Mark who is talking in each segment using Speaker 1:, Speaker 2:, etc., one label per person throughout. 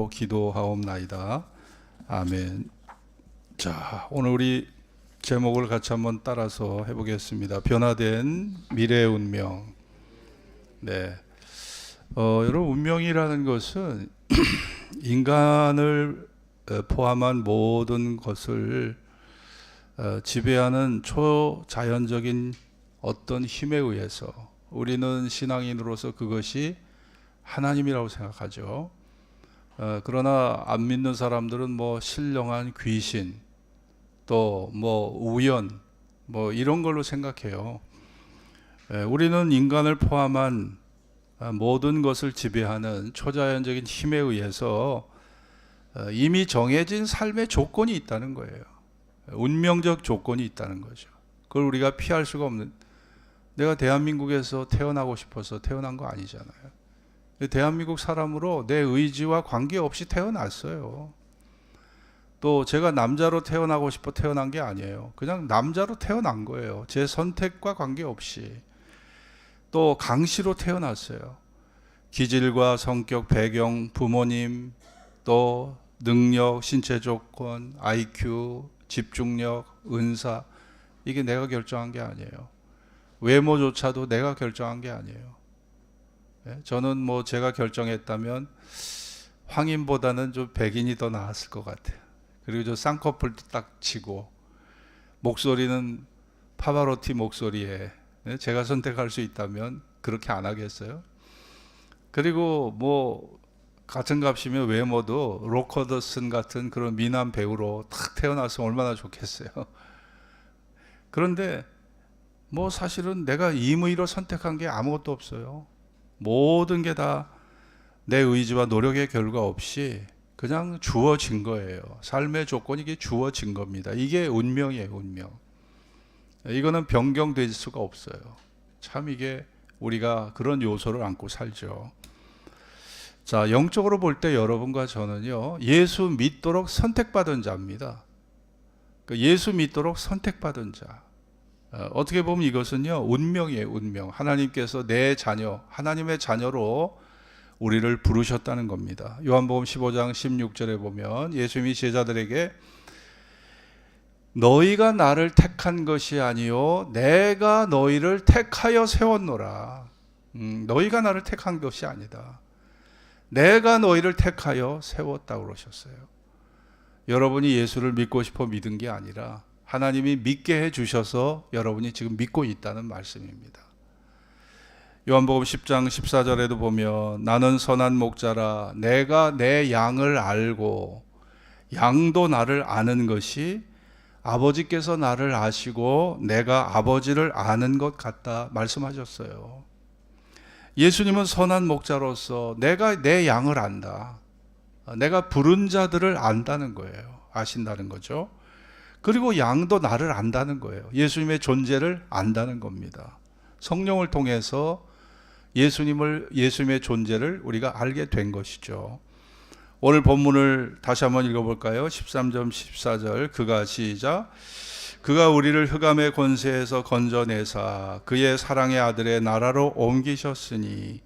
Speaker 1: 기도하옵나이다. 아멘. 자, 오늘 우리 제목을 같이 한번 따라서 해보겠습니다. 변화된 미래의 운명. 네, 여러분, 운명이라는 것은 인간을 포함한 모든 것을 지배하는 초자연적인 어떤 힘에 의해서, 우리는 신앙인으로서 그것이 하나님이라고 생각하죠. 그러나 안 믿는 사람들은 뭐 신령한 귀신, 또 뭐 우연, 뭐 이런 걸로 생각해요. 우리는 인간을 포함한 모든 것을 지배하는 초자연적인 힘에 의해서 이미 정해진 삶의 조건이 있다는 거예요. 운명적 조건이 있다는 거죠. 그걸 우리가 피할 수가 없는, 내가 대한민국에서 태어나고 싶어서 태어난 거 아니잖아요. 대한민국 사람으로 내 의지와 관계없이 태어났어요. 또 제가 남자로 태어나고 싶어 태어난 게 아니에요. 그냥 남자로 태어난 거예요. 제 선택과 관계없이. 또 강시로 태어났어요. 기질과 성격, 배경, 부모님, 또 능력, 신체 조건, IQ, 집중력, 은사, 이게 내가 결정한 게 아니에요. 외모조차도 내가 결정한 게 아니에요. 저는 뭐 제가 결정했다면 황인보다는 좀 백인이 더 나았을 것 같아요. 그리고 저 쌍꺼풀도 딱 치고, 목소리는 파바로티 목소리에, 제가 선택할 수 있다면 그렇게 안 하겠어요? 그리고 뭐 같은 값이면 외모도 록 허더슨 같은 그런 미남 배우로 탁 태어나서 얼마나 좋겠어요. 그런데 뭐 사실은 내가 임의로 선택한 게 아무것도 없어요. 모든 게 다 내 의지와 노력의 결과 없이 그냥 주어진 거예요. 삶의 조건이 이게 주어진 겁니다. 이게 운명이에요, 운명. 이거는 변경될 수가 없어요. 참 이게 우리가 그런 요소를 안고 살죠. 자, 영적으로 볼 때 여러분과 저는요, 예수 믿도록 선택받은 자입니다. 예수 믿도록 선택받은 자. 어떻게 보면 이것은요, 운명이에요, 운명. 하나님께서 내 자녀, 하나님의 자녀로 우리를 부르셨다는 겁니다. 요한복음 15장 16절에 보면 예수님이 제자들에게 너희가 나를 택한 것이 아니요 내가 너희를 택하여 세웠노라. 너희가 나를 택한 것이 아니다. 내가 너희를 택하여 세웠다고 그러셨어요. 여러분이 예수를 믿고 싶어 믿은 게 아니라 하나님이 믿게 해주셔서 여러분이 지금 믿고 있다는 말씀입니다. 요한복음 10장 14절에도 보면 나는 선한 목자라 내가 내 양을 알고 양도 나를 아는 것이 아버지께서 나를 아시고 내가 아버지를 아는 것 같다 말씀하셨어요. 예수님은 선한 목자로서 내가 내 양을 안다. 내가 부른 자들을 안다는 거예요. 아신다는 거죠. 그리고 양도 나를 안다는 거예요. 예수님의 존재를 안다는 겁니다. 성령을 통해서 예수님의 존재를 우리가 알게 된 것이죠. 오늘 본문을 다시 한번 읽어볼까요? 13절 14절 그가 시작. 그가 우리를 흑암의 권세에서 건져내사 그의 사랑의 아들의 나라로 옮기셨으니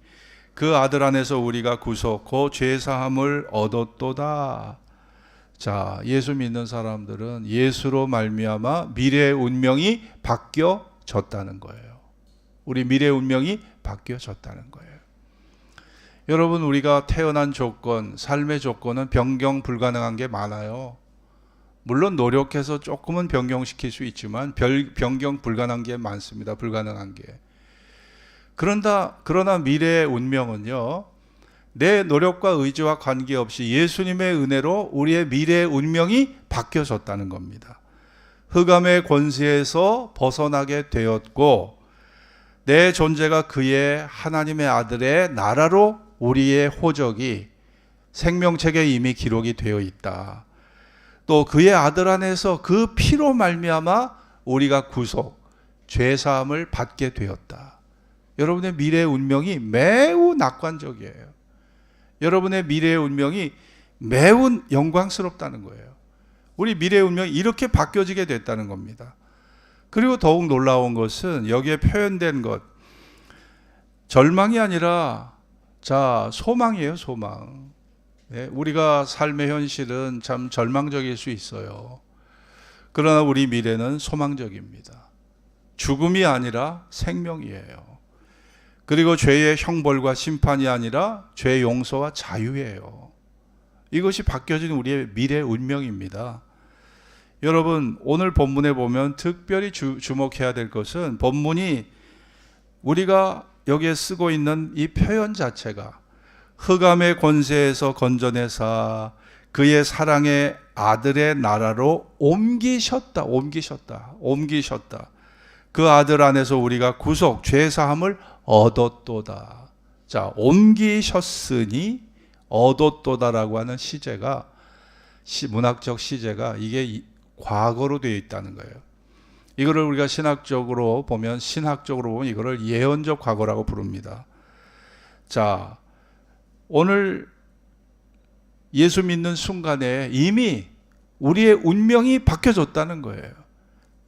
Speaker 1: 그 아들 안에서 우리가 구속고 죄사함을 얻었도다. 자, 예수 믿는 사람들은 예수로 말미암아 미래의 운명이 바뀌어졌다는 거예요. 우리 미래의 운명이 바뀌어졌다는 거예요. 여러분, 우리가 태어난 조건, 삶의 조건은 변경 불가능한 게 많아요. 물론 노력해서 조금은 변경시킬 수 있지만 변경 불가능한 게 많습니다. 불가능한 게. 그러나 미래의 운명은요, 내 노력과 의지와 관계없이 예수님의 은혜로 우리의 미래의 운명이 바뀌어졌다는 겁니다. 흑암의 권세에서 벗어나게 되었고 내 존재가 그의 하나님의 아들의 나라로 우리의 호적이 생명책에 이미 기록이 되어 있다. 또 그의 아들 안에서 그 피로 말미암아 우리가 구속, 죄사함을 받게 되었다. 여러분의 미래의 운명이 매우 낙관적이에요. 여러분의 미래의 운명이 매우 영광스럽다는 거예요. 우리 미래의 운명이 이렇게 바뀌어지게 됐다는 겁니다. 그리고 더욱 놀라운 것은 여기에 표현된 것, 절망이 아니라 소망이에요, 소망. 네, 우리가 삶의 현실은 참 절망적일 수 있어요. 그러나 우리 미래는 소망적입니다. 죽음이 아니라 생명이에요. 그리고 죄의 형벌과 심판이 아니라 죄의 용서와 자유예요. 이것이 바뀌어진 우리의 미래 운명입니다. 여러분, 오늘 본문에 보면 특별히 주목해야 될 것은 본문이 우리가 여기에 쓰고 있는 이 표현 자체가 흑암의 권세에서 건져내사 그의 사랑의 아들의 나라로 옮기셨다. 그 아들 안에서 우리가 구속, 죄사함을 얻었도다. 자, 옮기셨으니 얻었도다라고 하는 시제가, 문학적 시제가 이게 과거로 되어 있다는 거예요. 이거를 우리가 신학적으로 보면 이거를 예언적 과거라고 부릅니다. 자, 오늘 예수 믿는 순간에 이미 우리의 운명이 바뀌어졌다는 거예요.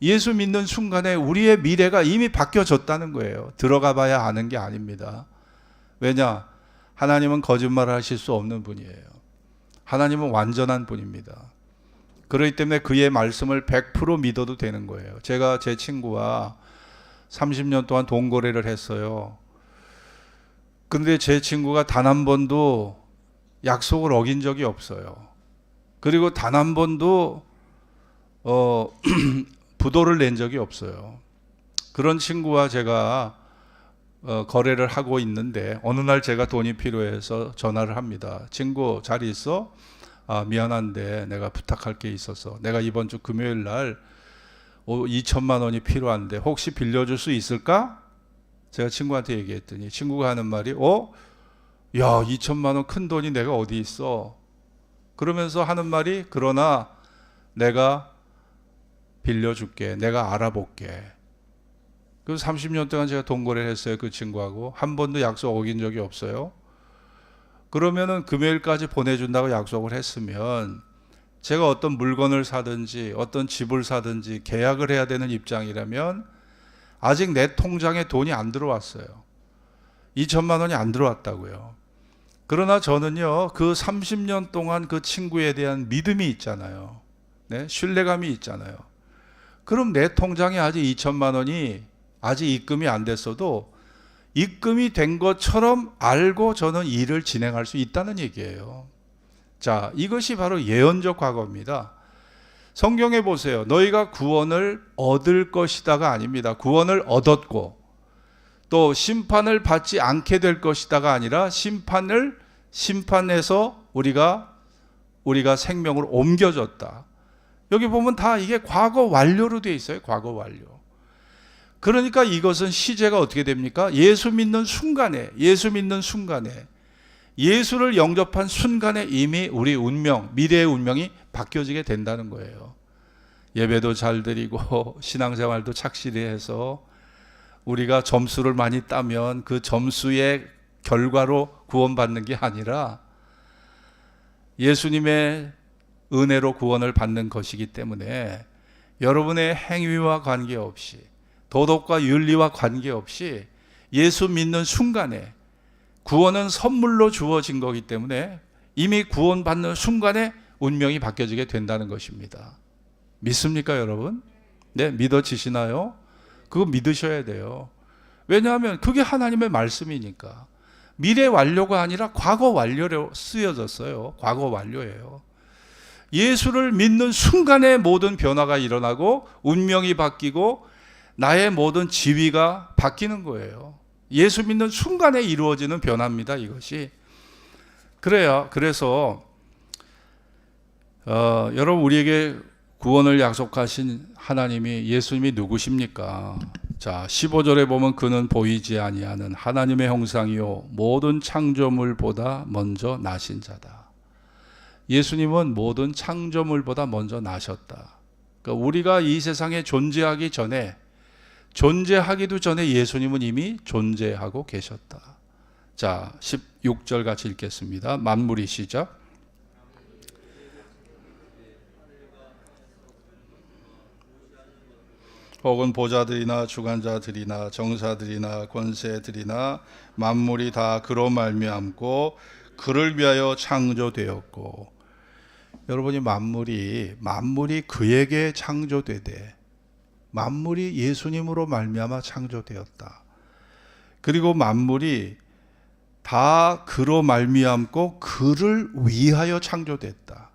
Speaker 1: 예수 믿는 순간에 우리의 미래가 이미 바뀌어졌다는 거예요. 들어가 봐야 아는 게 아닙니다. 왜냐? 하나님은 거짓말을 하실 수 없는 분이에요. 하나님은 완전한 분입니다. 그렇기 때문에 그의 말씀을 100% 믿어도 되는 거예요. 제가 제 친구와 30년 동안 돈거래를 했어요. 근데 제 친구가 단 한 번도 약속을 어긴 적이 없어요. 그리고 단 한 번도 부도를 낸 적이 없어요. 그런 친구와 제가 거래를 하고 있는데 어느 날 제가 돈이 필요해서 전화를 합니다. 친구 잘 있어? 미안한데 내가 부탁할 게 있어서 내가 이번 주 금요일 날 2천만 원이 필요한데 혹시 빌려줄 수 있을까? 제가 친구한테 얘기했더니 친구가 하는 말이 야 2천만 원 큰 돈이 내가 어디 있어? 그러면서 하는 말이 그러나 내가 빌려줄게. 내가 알아볼게. 그래서 30년 동안 제가 돈거래를 했어요. 그 친구하고. 한 번도 약속 어긴 적이 없어요. 그러면은 금요일까지 보내준다고 약속을 했으면 제가 어떤 물건을 사든지 어떤 집을 사든지 계약을 해야 되는 입장이라면 아직 내 통장에 돈이 안 들어왔어요. 2천만 원이 안 들어왔다고요. 그러나 저는요, 그 30년 동안 그 친구에 대한 믿음이 있잖아요. 네? 신뢰감이 있잖아요. 그럼 내 통장에 아직 2천만 원이 아직 입금이 안 됐어도 입금이 된 것처럼 알고 저는 일을 진행할 수 있다는 얘기예요. 자, 이것이 바로 예언적 과거입니다. 성경에 보세요. 너희가 구원을 얻을 것이다가 아닙니다. 구원을 얻었고 또 심판을 받지 않게 될 것이다가 아니라 심판에서 우리가 생명으로 옮겨졌다. 여기 보면 다 이게 과거 완료로 되어 있어요. 과거 완료. 그러니까 이것은 시제가 어떻게 됩니까? 예수 믿는 순간에 예수를 영접한 순간에 이미 우리 운명, 미래의 운명이 바뀌어지게 된다는 거예요. 예배도 잘 드리고 신앙생활도 착실히 해서 우리가 점수를 많이 따면 그 점수의 결과로 구원받는 게 아니라 예수님의 은혜로 구원을 받는 것이기 때문에 여러분의 행위와 관계없이 도덕과 윤리와 관계없이 예수 믿는 순간에 구원은 선물로 주어진 거기 때문에 이미 구원받는 순간에 운명이 바뀌어지게 된다는 것입니다. 믿습니까, 여러분? 네, 믿어지시나요? 그거 믿으셔야 돼요. 왜냐하면 그게 하나님의 말씀이니까. 미래 완료가 아니라 과거 완료로 쓰여졌어요. 과거 완료예요. 예수를 믿는 순간에 모든 변화가 일어나고 운명이 바뀌고 나의 모든 지위가 바뀌는 거예요. 예수 믿는 순간에 이루어지는 변화입니다. 이것이. 그래서 여러분 우리에게 구원을 약속하신 하나님이 예수님이 누구십니까? 자, 15절에 보면 그는 보이지 아니하는 하나님의 형상이요 모든 창조물보다 먼저 나신 자다. 예수님은 모든 창조물보다 먼저 나셨다. 그러니까 우리가 이 세상에 존재하기도 전에 예수님은 이미 존재하고 계셨다. 자, 16절 같이 읽겠습니다. 만물이 시작. 혹은 보좌들이나 주관자들이나 정사들이나 권세들이나 만물이 다 그로 말미암고 그를 위하여 창조되었고. 여러분이 만물이 그에게 창조되되 만물이 예수님으로 말미암아 창조되었다. 그리고 만물이 다 그로 말미암고 그를 위하여 창조됐다.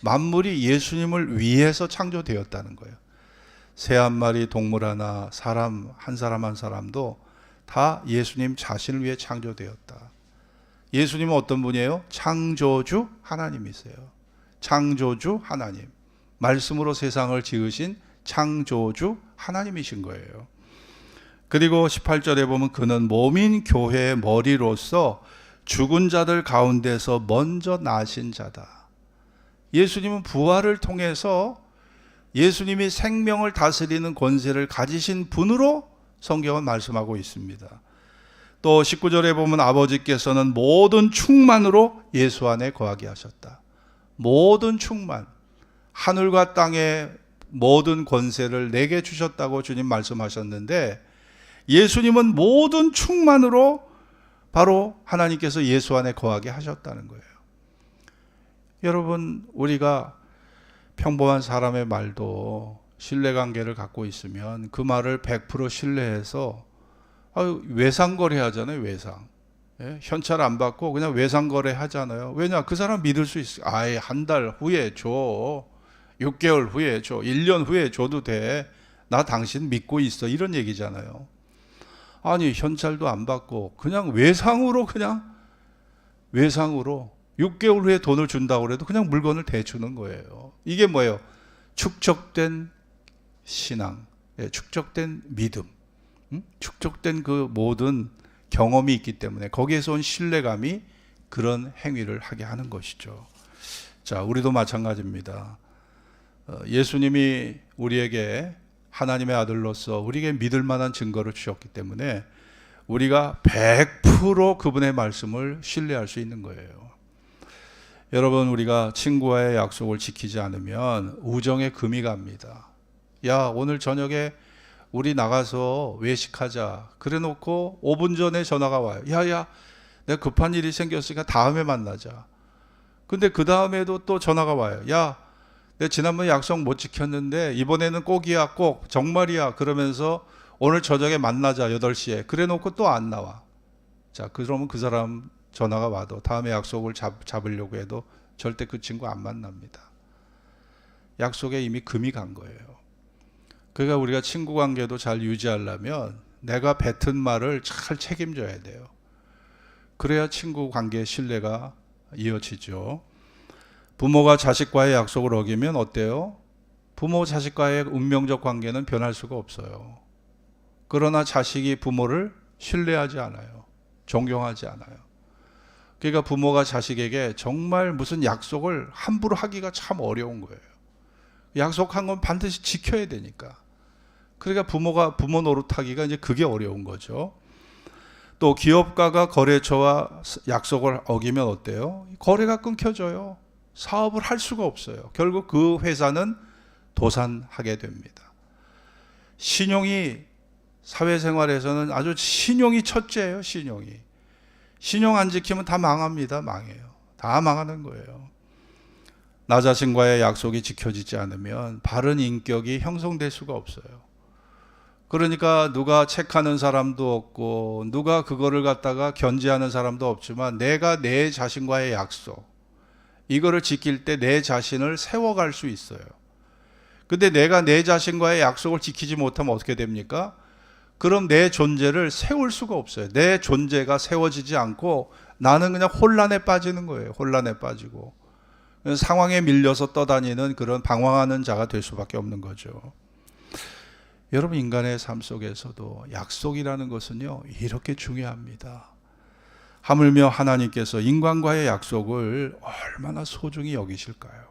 Speaker 1: 만물이 예수님을 위해서 창조되었다는 거예요. 새 한 마리, 동물 하나, 사람 한 사람 한 사람도 다 예수님 자신을 위해 창조되었다. 예수님은 어떤 분이에요? 창조주 하나님이세요. 창조주 하나님. 말씀으로 세상을 지으신 창조주 하나님이신 거예요. 그리고 18절에 보면 그는 몸인 교회의 머리로서 죽은 자들 가운데서 먼저 나신 자다. 예수님은 부활을 통해서 예수님이 생명을 다스리는 권세를 가지신 분으로 성경은 말씀하고 있습니다. 또 19절에 보면 아버지께서는 모든 충만으로 예수 안에 거하게 하셨다. 모든 충만, 하늘과 땅의 모든 권세를 내게 주셨다고 주님 말씀하셨는데, 예수님은 모든 충만으로 바로 하나님께서 예수 안에 거하게 하셨다는 거예요. 여러분, 우리가 평범한 사람의 말도 신뢰관계를 갖고 있으면 그 말을 100% 신뢰해서 외상거래 하잖아요. 외상. 예? 현찰 안 받고 그냥 외상거래 하잖아요. 왜냐? 그 사람 믿을 수 있어요. 아예 한 달 후에 줘. 6개월 후에 줘. 1년 후에 줘도 돼. 나 당신 믿고 있어. 이런 얘기잖아요. 아니, 현찰도 안 받고 그냥 외상으로 6개월 후에 돈을 준다고 해도 그냥 물건을 대주는 거예요. 이게 뭐예요? 축적된 신앙, 축적된 믿음, 축적된 그 모든 경험이 있기 때문에 거기에서 온 신뢰감이 그런 행위를 하게 하는 것이죠. 자, 우리도 마찬가지입니다. 예수님이 우리에게 하나님의 아들로서 우리에게 믿을 만한 증거를 주셨기 때문에 우리가 100% 그분의 말씀을 신뢰할 수 있는 거예요. 여러분, 우리가 친구와의 약속을 지키지 않으면 우정에 금이 갑니다. 야, 오늘 저녁에 우리 나가서 외식하자. 그래 놓고 5분 전에 전화가 와요. 야, 내가 급한 일이 생겼으니까 다음에 만나자. 근데 그 다음에도 또 전화가 와요. 야, 내가 지난번에 약속 못 지켰는데 이번에는 꼭이야, 꼭 정말이야. 그러면서 오늘 저녁에 만나자, 8시에. 그래 놓고 또 안 나와. 자, 그러면 그 사람 전화가 와도 다음에 약속을 잡으려고 해도 절대 그 친구 안 만납니다. 약속에 이미 금이 간 거예요. 그러니까 우리가 친구 관계도 잘 유지하려면 내가 뱉은 말을 잘 책임져야 돼요. 그래야 친구 관계의 신뢰가 이어지죠. 부모가 자식과의 약속을 어기면 어때요? 부모 자식과의 운명적 관계는 변할 수가 없어요. 그러나 자식이 부모를 신뢰하지 않아요. 존경하지 않아요. 그러니까 부모가 자식에게 정말 무슨 약속을 함부로 하기가 참 어려운 거예요. 약속한 건 반드시 지켜야 되니까. 그러니까 부모 노릇하기가 이제 그게 어려운 거죠. 또 기업가가 거래처와 약속을 어기면 어때요? 거래가 끊겨져요. 사업을 할 수가 없어요. 결국 그 회사는 도산하게 됩니다. 신용이 사회생활에서는 아주 신용이 첫째예요. 신용 안 지키면 다 망합니다. 망해요. 다 망하는 거예요. 나 자신과의 약속이 지켜지지 않으면 바른 인격이 형성될 수가 없어요. 그러니까 누가 체크하는 사람도 없고 누가 그거를 갖다가 견제하는 사람도 없지만 내가 내 자신과의 약속, 이거를 지킬 때 내 자신을 세워갈 수 있어요. 근데 내가 내 자신과의 약속을 지키지 못하면 어떻게 됩니까? 그럼 내 존재를 세울 수가 없어요. 내 존재가 세워지지 않고 나는 그냥 혼란에 빠지는 거예요. 혼란에 빠지고 상황에 밀려서 떠다니는 그런 방황하는 자가 될 수밖에 없는 거죠. 여러분, 인간의 삶 속에서도 약속이라는 것은요, 이렇게 중요합니다. 하물며 하나님께서 인간과의 약속을 얼마나 소중히 여기실까요?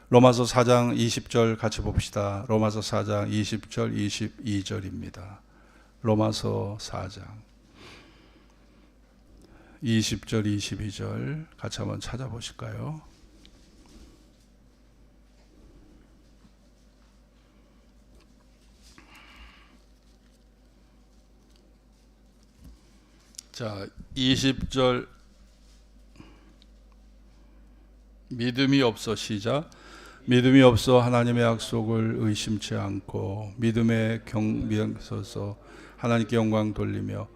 Speaker 1: 로마서 4장 20절 같이 봅시다. 로마서 4장 20절 22절입니다. 로마서 4장 20절 22절 같이 한번 찾아보실까요? 자, 20절 믿음이 없어. 시작. 믿음이 없어 하나님의 약속을 의심치 않고 믿음에 경비서서 하나님께 영광 돌리며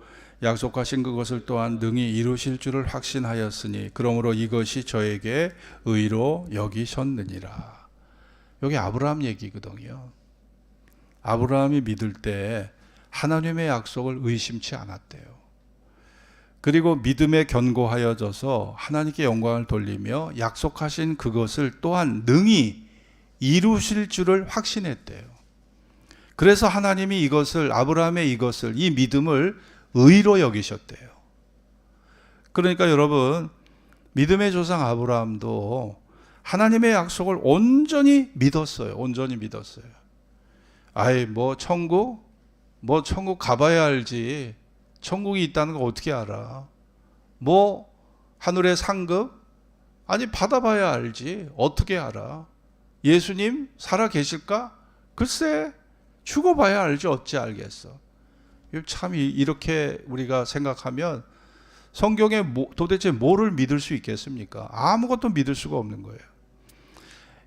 Speaker 1: 약속하신 그것을 또한 능히 이루실 줄을 확신하였으니 그러므로 이것이 저에게 의로 여기셨느니라. 여기 아브라함 얘기거든요. 아브라함이 믿을 때 하나님의 약속을 의심치 않았대요. 그리고 믿음에 견고하여져서 하나님께 영광을 돌리며 약속하신 그것을 또한 능히 이루실 줄을 확신했대요. 그래서 하나님이 이것을, 아브라함의 이것을, 이 믿음을 의로 여기셨대요. 그러니까 여러분, 믿음의 조상 아브라함도 하나님의 약속을 온전히 믿었어요. 온전히 믿었어요. 아이, 천국 가봐야 알지. 천국이 있다는 거 어떻게 알아? 하늘의 상급? 아니, 받아봐야 알지. 어떻게 알아? 예수님 살아 계실까? 글쎄, 죽어봐야 알지. 어찌 알겠어? 참, 이렇게 우리가 생각하면 성경에 도대체 뭐를 믿을 수 있겠습니까? 아무것도 믿을 수가 없는 거예요.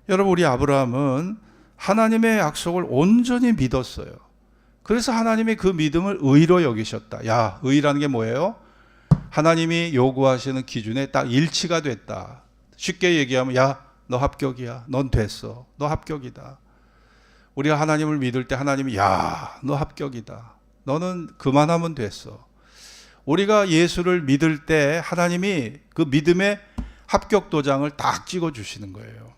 Speaker 1: 여러분, 우리 아브라함은 하나님의 약속을 온전히 믿었어요. 그래서 하나님이 그 믿음을 의로 여기셨다. 야, 의라는 게 뭐예요? 하나님이 요구하시는 기준에 딱 일치가 됐다. 쉽게 얘기하면, 야, 너 합격이야. 넌 됐어. 너 합격이다. 우리가 하나님을 믿을 때 하나님이, 야, 너 합격이다. 너는 그만하면 됐어. 우리가 예수를 믿을 때 하나님이 그 믿음의 합격 도장을 딱 찍어주시는 거예요.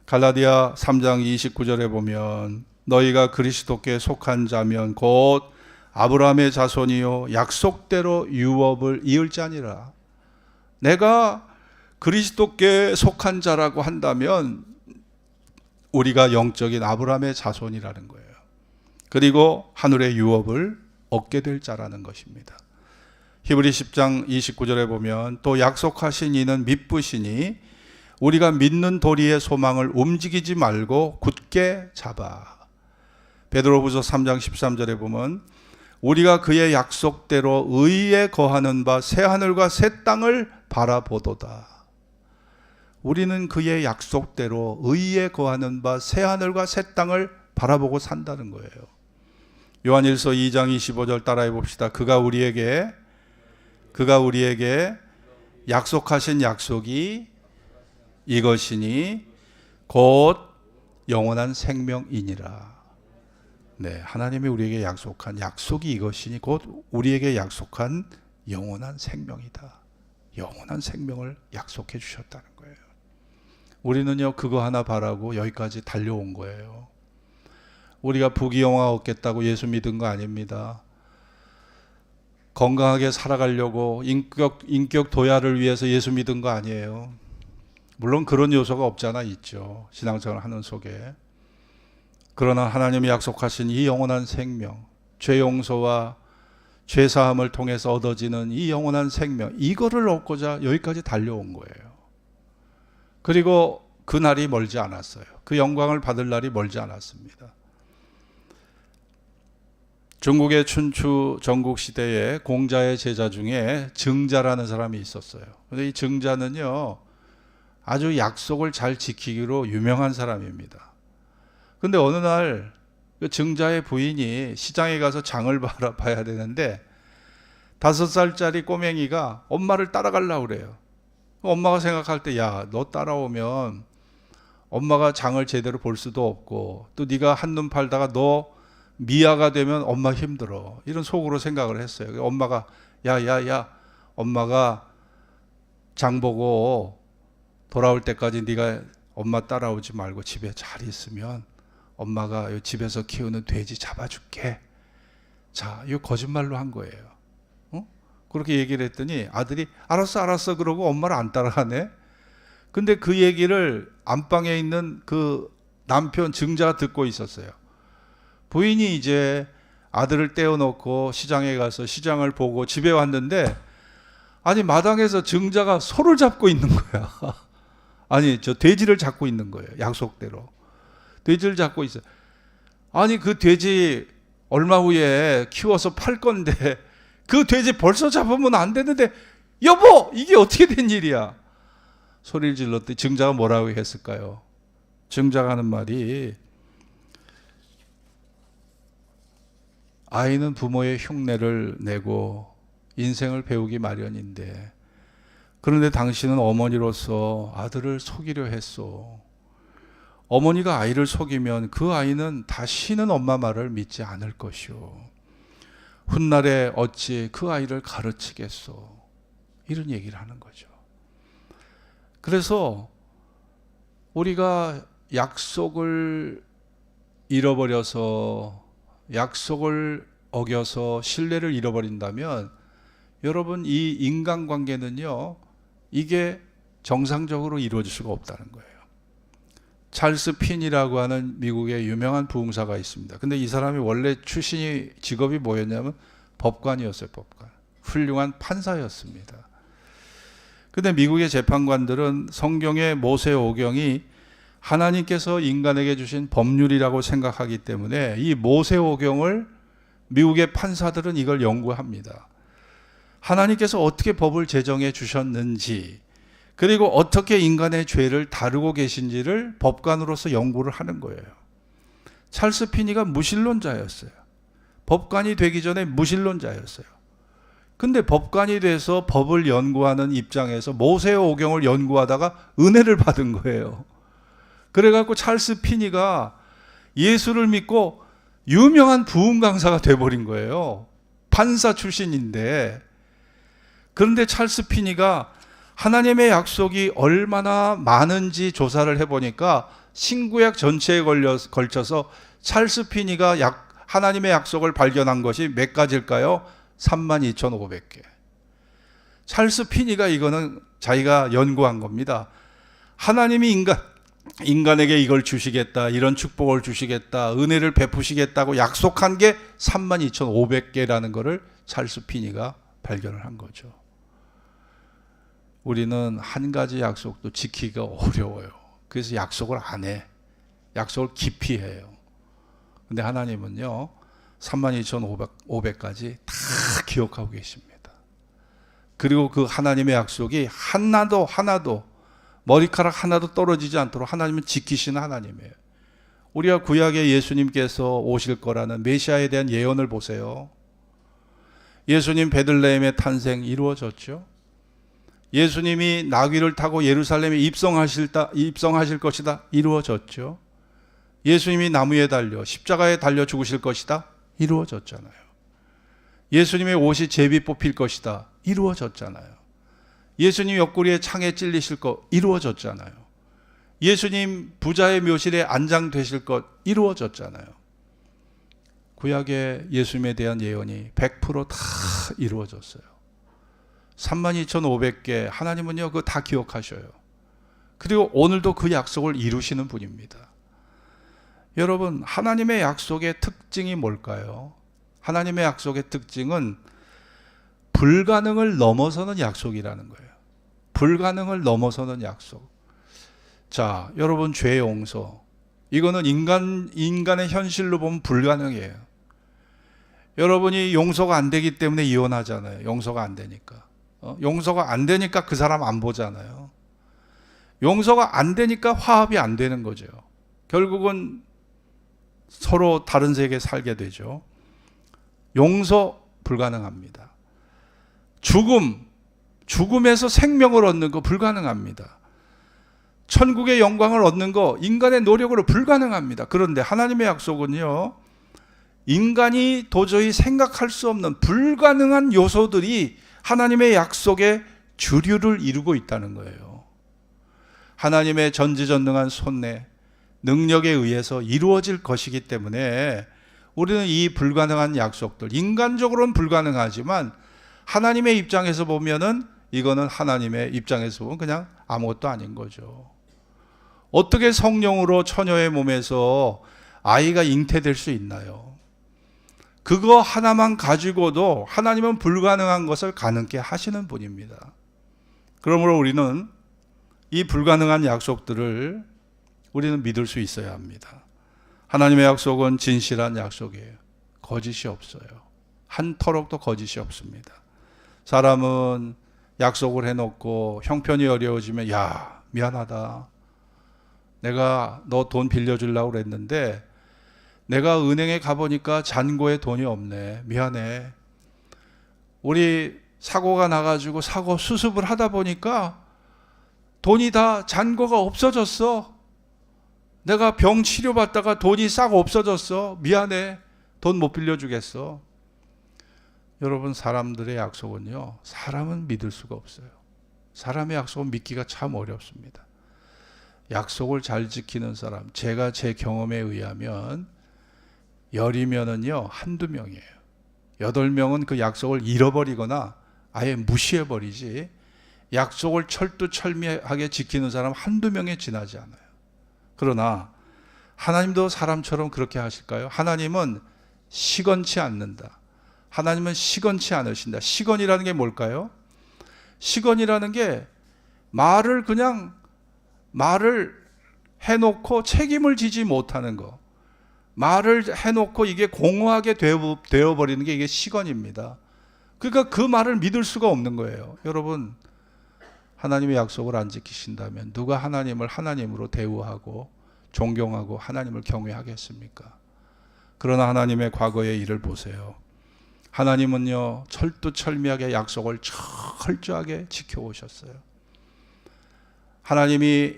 Speaker 1: 갈라디아 3장 29절에 보면 너희가 그리스도께 속한 자면 곧 아브라함의 자손이요 약속대로 유업을 이을 자니라. 내가 그리스도께 속한 자라고 한다면 우리가 영적인 아브라함의 자손이라는 거예요. 그리고 하늘의 유업을 얻게 될 자라는 것입니다. 히브리 10장 29절에 보면 또 약속하신 이는 미쁘시니 우리가 믿는 도리의 소망을 움직이지 말고 굳게 잡아. 베드로후서 3장 13절에 보면 우리가 그의 약속대로 의에 거하는 바 새 하늘과 새 땅을 바라보도다. 우리는 그의 약속대로 의에 거하는 바 새 하늘과 새 땅을 바라보고 산다는 거예요. 요한일서 2장 25절 따라해 봅시다. 그가 우리에게 약속하신 약속이 이것이니 곧 영원한 생명이니라. 네, 하나님이 우리에게 약속한 약속이 이것이니 곧 우리에게 약속한 영원한 생명이다. 영원한 생명을 약속해 주셨다는 거예요. 우리는요, 그거 하나 바라고 여기까지 달려온 거예요. 우리가 부귀영화 얻겠다고 예수 믿은 거 아닙니다. 건강하게 살아가려고 인격 도야를 위해서 예수 믿은 거 아니에요. 물론 그런 요소가 없잖아 있죠. 신앙생활 하는 속에. 그러나 하나님이 약속하신 이 영원한 생명, 죄 용서와 죄 사함을 통해서 얻어지는 이 영원한 생명, 이거를 얻고자 여기까지 달려온 거예요. 그리고 그 날이 멀지 않았어요. 그 영광을 받을 날이 멀지 않았습니다. 중국의 춘추 전국 시대에 공자의 제자 중에 증자라는 사람이 있었어요. 근데 이 증자는요, 아주 약속을 잘 지키기로 유명한 사람입니다. 근데 어느 날 그 증자의 부인이 시장에 가서 장을 봐야 되는데 5살짜리 꼬맹이가 엄마를 따라가려고 그래요. 엄마가 생각할 때, 야, 너 따라오면 엄마가 장을 제대로 볼 수도 없고 또 네가 한눈 팔다가 너 미아가 되면 엄마 힘들어. 이런 속으로 생각을 했어요. 엄마가 야, 엄마가 장 보고 돌아올 때까지 네가 엄마 따라오지 말고 집에 잘 있으면 엄마가 집에서 키우는 돼지 잡아줄게. 자, 이거 거짓말로 한 거예요. 그렇게 얘기를 했더니 아들이 알았어 그러고 엄마를 안 따라가네. 근데 그 얘기를 안방에 있는 그 남편 증자가 듣고 있었어요. 부인이 이제 아들을 떼어놓고 시장에 가서 시장을 보고 집에 왔는데 아니 마당에서 증자가 소를 잡고 있는 거야. 아니 저 돼지를 잡고 있는 거예요. 약속대로 돼지를 잡고 있어요. 아니 그 돼지 얼마 후에 키워서 팔 건데 그 돼지 벌써 잡으면 안 되는데 여보 이게 어떻게 된 일이야? 소리를 질렀더니 증자가 뭐라고 했을까요? 증자가 하는 말이, 아이는 부모의 흉내를 내고 인생을 배우기 마련인데, 그런데 당신은 어머니로서 아들을 속이려 했소. 어머니가 아이를 속이면 그 아이는 다시는 엄마 말을 믿지 않을 것이오. 훗날에 어찌 그 아이를 가르치겠소. 이런 얘기를 하는 거죠. 그래서 우리가 약속을 잃어버려서, 약속을 어겨서 신뢰를 잃어버린다면, 여러분, 이 인간관계는요, 이게 정상적으로 이루어질 수가 없다는 거예요. 찰스 핀이라고 하는 미국의 유명한 부흥사가 있습니다. 근데 이 사람이 원래 출신이, 직업이 뭐였냐면 법관이었어요. 법관. 훌륭한 판사였습니다. 근데 미국의 재판관들은 성경의 모세오경이 하나님께서 인간에게 주신 법률이라고 생각하기 때문에 이 모세오경을 미국의 판사들은 이걸 연구합니다. 하나님께서 어떻게 법을 제정해 주셨는지, 그리고 어떻게 인간의 죄를 다루고 계신지를 법관으로서 연구를 하는 거예요. 찰스 피니가 무신론자였어요. 법관이 되기 전에 무신론자였어요. 근데 법관이 돼서 법을 연구하는 입장에서 모세오경을 연구하다가 은혜를 받은 거예요. 그래갖고 찰스 피니가 예수를 믿고 유명한 부흥 강사가 돼버린 거예요. 판사 출신인데. 그런데 찰스 피니가 하나님의 약속이 얼마나 많은지 조사를 해보니까 신구약 전체에 걸쳐서 찰스 피니가 하나님의 약속을 발견한 것이 몇 가지일까요? 32,500개. 찰스 피니가 이거는 자기가 연구한 겁니다. 하나님이 인간에게 이걸 주시겠다, 이런 축복을 주시겠다, 은혜를 베푸시겠다고 약속한 게 32,500개라는 것을 찰스 피니가 발견을 한 거죠. 우리는 한 가지 약속도 지키기가 어려워요. 그래서 약속을 안 해. 약속을 기피해요. 근데 하나님은요, 32,500까지 다 기억하고 계십니다. 그리고 그 하나님의 약속이 하나도 머리카락 하나도 떨어지지 않도록 하나님은 지키시는 하나님이에요. 우리가 구약의 예수님께서 오실 거라는 메시아에 대한 예언을 보세요. 예수님 베들레헴의 탄생 이루어졌죠. 예수님이 나귀를 타고 예루살렘에 입성하실 것이다. 이루어졌죠. 예수님이 나무에 달려 십자가에 달려 죽으실 것이다. 이루어졌잖아요. 예수님의 옷이 제비 뽑힐 것이다. 이루어졌잖아요. 예수님 옆구리에 창에 찔리실 것 이루어졌잖아요. 예수님 부자의 묘실에 안장되실 것 이루어졌잖아요. 구약의 예수님에 대한 예언이 100%다 이루어졌어요. 32,500개 하나님은요, 그거 다 기억하셔요. 그리고 오늘도 그 약속을 이루시는 분입니다. 여러분, 하나님의 약속의 특징이 뭘까요? 하나님의 약속의 특징은 불가능을 넘어서는 약속이라는 거예요. 불가능을 넘어서는 약속. 자, 여러분, 죄 용서. 이거는 인간의 현실로 보면 불가능해요. 여러분이 용서가 안 되기 때문에 이혼하잖아요. 용서가 안 되니까. 용서가 안 되니까 그 사람 안 보잖아요. 용서가 안 되니까 화합이 안 되는 거죠. 결국은 서로 다른 세계에 살게 되죠. 용서 불가능합니다. 죽음에서 생명을 얻는 거 불가능합니다. 천국의 영광을 얻는 거 인간의 노력으로 불가능합니다. 그런데 하나님의 약속은요, 인간이 도저히 생각할 수 없는 불가능한 요소들이 하나님의 약속의 주류를 이루고 있다는 거예요. 하나님의 전지전능한 손에 능력에 의해서 이루어질 것이기 때문에 우리는 이 불가능한 약속들, 인간적으로는 불가능하지만 하나님의 입장에서 보면은 이거는 하나님의 입장에서 보면 그냥 아무것도 아닌 거죠. 어떻게 성령으로 처녀의 몸에서 아이가 잉태될 수 있나요? 그거 하나만 가지고도 하나님은 불가능한 것을 가능케 하시는 분입니다. 그러므로 우리는 이 불가능한 약속들을 우리는 믿을 수 있어야 합니다. 하나님의 약속은 진실한 약속이에요. 거짓이 없어요. 한터럭도 거짓이 없습니다. 사람은 약속을 해놓고 형편이 어려워지면 야, 미안하다. 내가 너 돈 빌려주려고 그랬는데 내가 은행에 가보니까 잔고에 돈이 없네. 미안해. 우리 사고가 나가지고 사고 수습을 하다 보니까 돈이 다 잔고가 없어졌어. 내가 병 치료받다가 돈이 싹 없어졌어. 미안해. 돈 못 빌려주겠어. 여러분, 사람들의 약속은요, 사람은 믿을 수가 없어요. 사람의 약속은 믿기가 참 어렵습니다. 약속을 잘 지키는 사람, 제가 제 경험에 의하면 10이면은요 한두 명이에요. 8명은 그 약속을 잃어버리거나 아예 무시해버리지, 약속을 철두철미하게 지키는 사람 한두 명에 지나지 않아요. 그러나 하나님도 사람처럼 그렇게 하실까요? 하나님은 시건치 않는다. 하나님은 시건치 않으신다. 시건이라는 게 뭘까요? 시건이라는 게 말을 해놓고 책임을 지지 못하는 거. 말을 해놓고 이게 공허하게 되어버리는 게 이게 시건입니다. 그러니까 그 말을 믿을 수가 없는 거예요. 여러분, 하나님의 약속을 안 지키신다면 누가 하나님을 하나님으로 대우하고 존경하고 하나님을 경외하겠습니까? 그러나 하나님의 과거의 일을 보세요. 하나님은요, 철두철미하게 약속을 철저하게 지켜오셨어요. 하나님이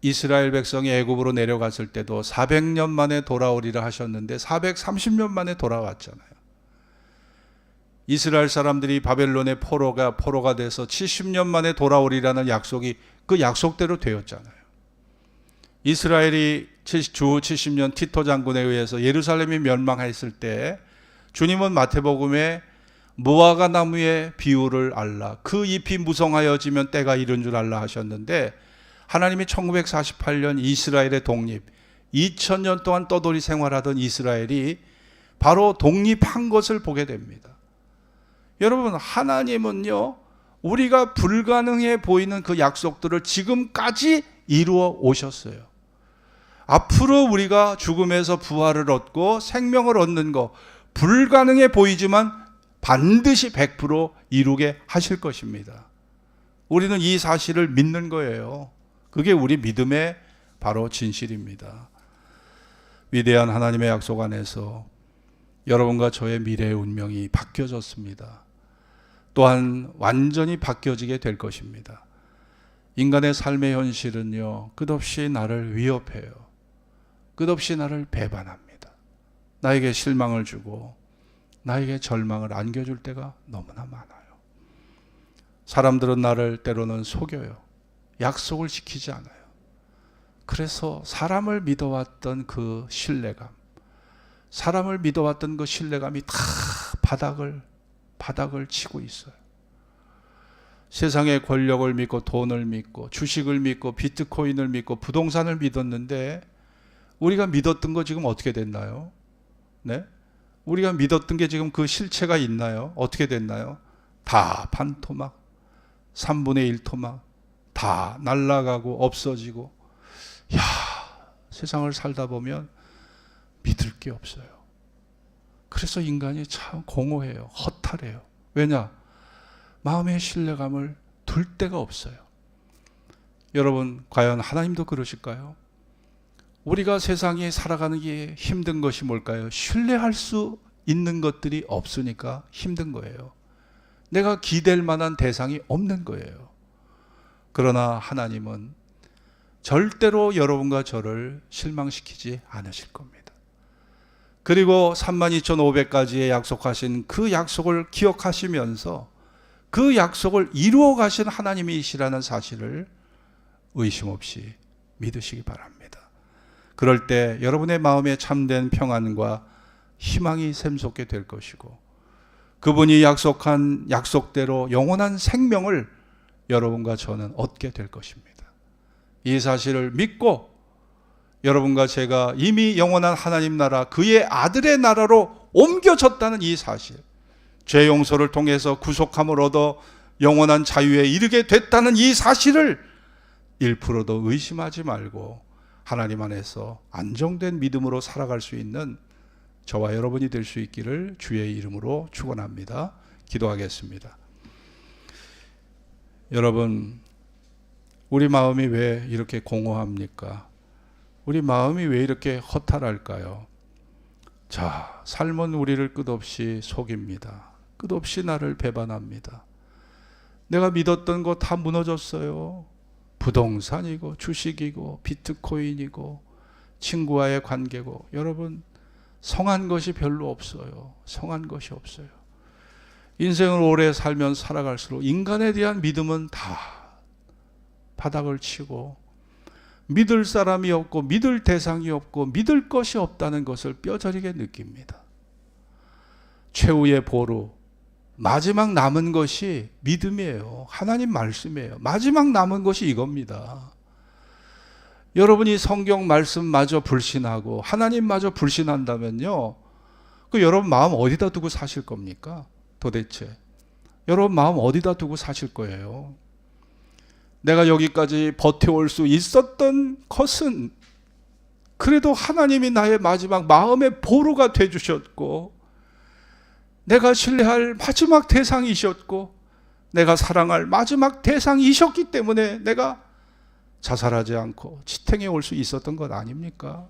Speaker 1: 이스라엘 백성이 애굽으로 내려갔을 때도 400년 만에 돌아오리라 하셨는데 430년 만에 돌아왔잖아요. 이스라엘 사람들이 바벨론의 포로가 돼서 70년 만에 돌아오리라는 약속이 그 약속대로 되었잖아요. 이스라엘이 주 70년 티토 장군에 의해서 예루살렘이 멸망했을 때 주님은 마태복음에 무화과 나무의 비유를 알라, 그 잎이 무성하여지면 때가 이른 줄 알라 하셨는데, 하나님이 1948년 이스라엘의 독립, 2000년 동안 떠돌이 생활하던 이스라엘이 바로 독립한 것을 보게 됩니다. 여러분, 하나님은요, 우리가 불가능해 보이는 그 약속들을 지금까지 이루어 오셨어요. 앞으로 우리가 죽음에서 부활을 얻고 생명을 얻는 거 불가능해 보이지만 반드시 100% 이루게 하실 것입니다. 우리는 이 사실을 믿는 거예요. 그게 우리 믿음의 바로 진실입니다. 위대한 하나님의 약속 안에서 여러분과 저의 미래의 운명이 바뀌어졌습니다. 또한 완전히 바뀌어지게 될 것입니다. 인간의 삶의 현실은요, 끝없이 나를 위협해요. 끝없이 나를 배반합니다. 나에게 실망을 주고 나에게 절망을 안겨줄 때가 너무나 많아요. 사람들은 나를 때로는 속여요. 약속을 지키지 않아요. 그래서 사람을 믿어왔던 그 신뢰감, 사람을 믿어왔던 그 신뢰감이 다 바닥을 치고 있어요. 세상의 권력을 믿고 돈을 믿고 주식을 믿고 비트코인을 믿고 부동산을 믿었는데 우리가 믿었던 거 지금 어떻게 됐나요? 네? 우리가 믿었던 게 지금 그 실체가 있나요? 어떻게 됐나요? 다 반토막, 3분의 1 토막, 다 날아가고 없어지고. 야, 세상을 살다 보면 믿을 게 없어요. 그래서 인간이 참 공허해요. 허탈해요. 왜냐? 마음의 신뢰감을 둘 데가 없어요. 여러분, 과연 하나님도 그러실까요? 우리가 세상에 살아가는 게 힘든 것이 뭘까요? 신뢰할 수 있는 것들이 없으니까 힘든 거예요. 내가 기댈 만한 대상이 없는 거예요. 그러나 하나님은 절대로 여러분과 저를 실망시키지 않으실 겁니다. 그리고 32,500가지의 약속하신 그 약속을 기억하시면서 그 약속을 이루어 가신 하나님이시라는 사실을 의심 없이 믿으시기 바랍니다. 그럴 때 여러분의 마음에 참된 평안과 희망이 샘솟게 될 것이고, 그분이 약속한 약속대로 영원한 생명을 여러분과 저는 얻게 될 것입니다. 이 사실을 믿고 여러분과 제가 이미 영원한 하나님 나라, 그의 아들의 나라로 옮겨졌다는 이 사실, 죄 용서를 통해서 구속함을 얻어 영원한 자유에 이르게 됐다는 이 사실을 1%도 의심하지 말고 하나님 안에서 안정된 믿음으로 살아갈 수 있는 저와 여러분이 될 수 있기를 주의 이름으로 축원합니다. 기도하겠습니다. 여러분, 우리 마음이 왜 이렇게 공허합니까? 우리 마음이 왜 이렇게 허탈할까요? 자, 삶은 우리를 끝없이 속입니다. 끝없이 나를 배반합니다. 내가 믿었던 거 다 무너졌어요. 부동산이고 주식이고 비트코인이고 친구와의 관계고. 여러분, 성한 것이 별로 없어요. 성한 것이 없어요. 인생을 오래 살면 살아갈수록 인간에 대한 믿음은 다 바닥을 치고 믿을 사람이 없고 믿을 대상이 없고 믿을 것이 없다는 것을 뼈저리게 느낍니다. 최후의 보루, 마지막 남은 것이 믿음이에요. 하나님 말씀이에요. 마지막 남은 것이 이겁니다. 여러분이 성경 말씀마저 불신하고 하나님마저 불신한다면요, 그 여러분 마음 어디다 두고 사실 겁니까? 도대체 여러분 마음 어디다 두고 사실 거예요? 내가 여기까지 버텨올 수 있었던 것은 그래도 하나님이 나의 마지막 마음의 보루가 되주셨고, 내가 신뢰할 마지막 대상이셨고, 내가 사랑할 마지막 대상이셨기 때문에 내가 자살하지 않고 지탱해 올 수 있었던 것 아닙니까?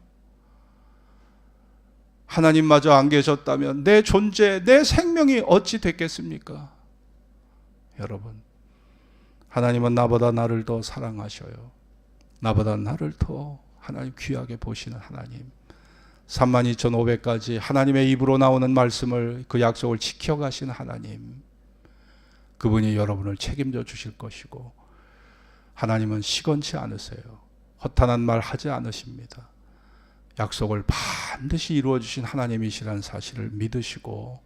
Speaker 1: 하나님마저 안 계셨다면 내 존재, 내 생명이 어찌 됐겠습니까? 여러분, 하나님은 나보다 나를 더 사랑하셔요. 나보다 나를 더 하나님 귀하게 보시는 하나님. 32,500가지 하나님의 입으로 나오는 말씀을, 그 약속을 지켜가신 하나님, 그분이 여러분을 책임져 주실 것이고, 하나님은 시건치 않으세요. 허탄한 말 하지 않으십니다. 약속을 반드시 이루어 주신 하나님이시라는 사실을 믿으시고,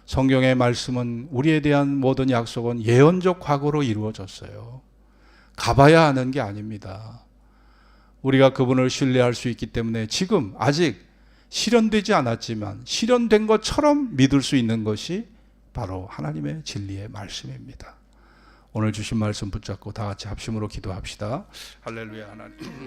Speaker 1: 성경의 말씀은 우리에 대한 모든 약속은 예언적 과거로 이루어졌어요. 가봐야 하는 게 아닙니다. 우리가 그분을 신뢰할 수 있기 때문에 지금 아직 실현되지 않았지만 실현된 것처럼 믿을 수 있는 것이 바로 하나님의 진리의 말씀입니다. 오늘 주신 말씀 붙잡고 다 같이 합심으로 기도합시다. 할렐루야. 하나님.